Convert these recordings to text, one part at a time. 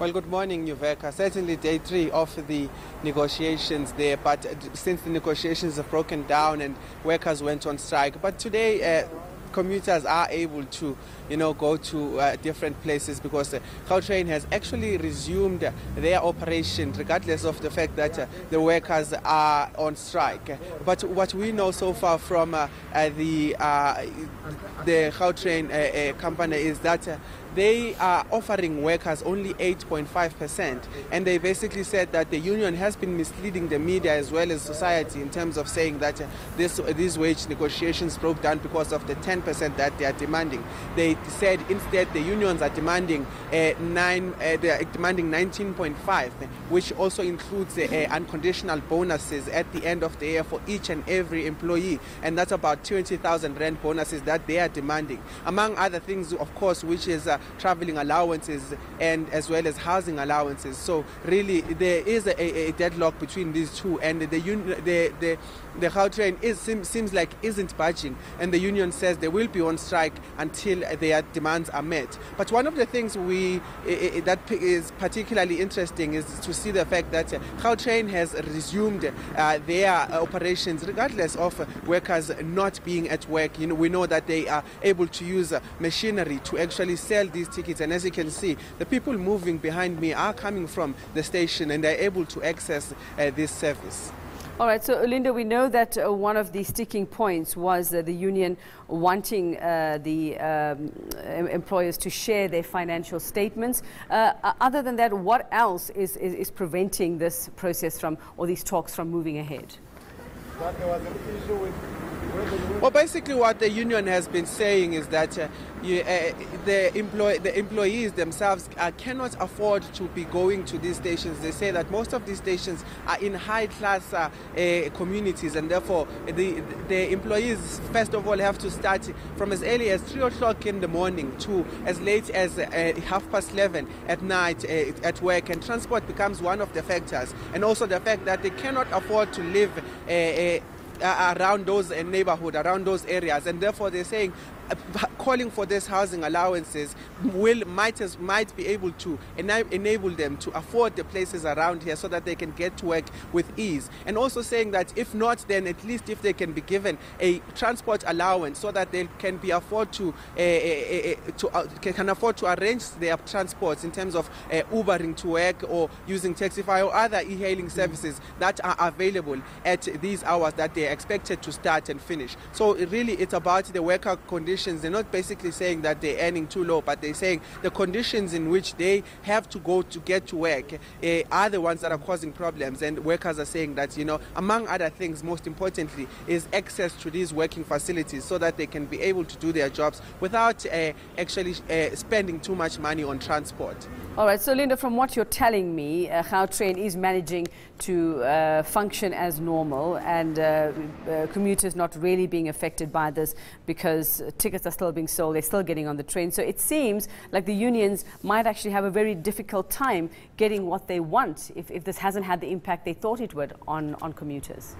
Well, good morning, Uveka. Certainly day 3 of the negotiations there, but since the negotiations have broken down and workers went on strike. But today, commuters are able to, go to different places because Gautrain has actually resumed their operation regardless of the fact that the workers are on strike. But what we know so far from the Gautrain company is that they are offering workers only 8.5%, and they basically said that the union has been misleading the media as well as society in terms of saying that these wage negotiations broke down because of the 10% that they are demanding. They said instead the unions are demanding 19.5, which also includes unconditional bonuses at the end of the year for each and every employee, and that's about 20,000 rand bonuses that they are demanding, among other things, of course, which is traveling allowances and as well as housing allowances. So really there is a deadlock between these two, and the Gautrain seems like isn't budging, and the union says they will be on strike until their demands are met. But one of the things that is particularly interesting is to see the fact that Gautrain has resumed their operations regardless of workers not being at work. We know that they are able to use machinery to actually sell these tickets, and as you can see, the people moving behind me are coming from the station and they're able to access this service. All right, so Linda, we know that one of the sticking points was the union wanting the employers to share their financial statements. Other than that, what else is preventing this process from, or these talks from moving ahead? Well, basically what the union has been saying is that the employees themselves cannot afford to be going to these stations. They say that most of these stations are in high-class communities, and therefore the employees, first of all, have to start from as early as 3 o'clock in the morning to as late as 11:30 at night at work, and transport becomes one of the factors, and also the fact that they cannot afford to live around those neighborhood, around those areas, and therefore they're saying calling for these housing allowances might be able to enable them to afford the places around here so that they can get to work with ease, and also saying that if not, then at least if they can be given a transport allowance so that they can be afford to arrange their transports in terms of Ubering to work or using Taxify or other e-hailing services that are available at these hours that they're expected to start and finish. So really it's about the worker conditions. They're not basically saying that they're earning too low, but they're saying the conditions in which they have to go to get to work are the ones that are causing problems. And workers are saying that, among other things, most importantly, is access to these working facilities so that they can be able to do their jobs without actually spending too much money on transport. All right, so Linda, from what you're telling me, Gautrain is managing to function as normal, and commuters not really being affected by this because tickets are still being sold, they're still getting on the train. So it seems like the unions might actually have a very difficult time getting what they want if this hasn't had the impact they thought it would on commuters.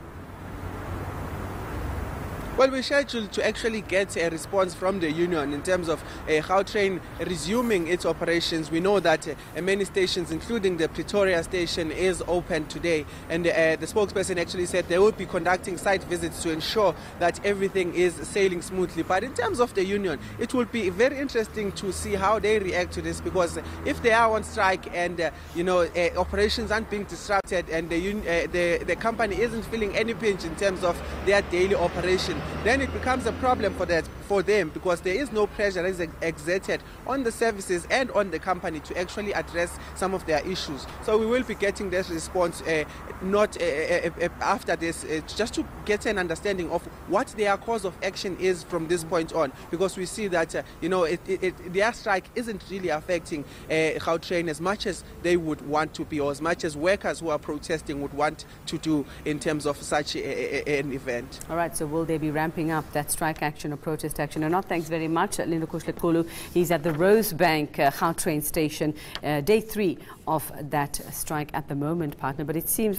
Well, we're scheduled to actually get a response from the union in terms of Gautrain resuming its operations. We know that many stations, including the Pretoria station, is open today, and the spokesperson actually said they will be conducting site visits to ensure that everything is sailing smoothly. But in terms of the union, it will be very interesting to see how they react to this, because if they are on strike and operations aren't being disrupted and the company isn't feeling any pinch in terms of their daily operation, then it becomes a problem for them, because there is no pressure exerted on the services and on the company to actually address some of their issues. So we will be getting this response not after this, just to get an understanding of what their cause of action is from this point on, because we see that their strike isn't really affecting Gautrain as much as they would want to be, or as much as workers who are protesting would want to do in terms of such an event. All right, so will they be ramping up that strike action or protest action or not? Thanks very much, Linda Kushlekhulu. He's at the Rosebank Gautrain station, day 3 of that strike at the moment, partner. But it seems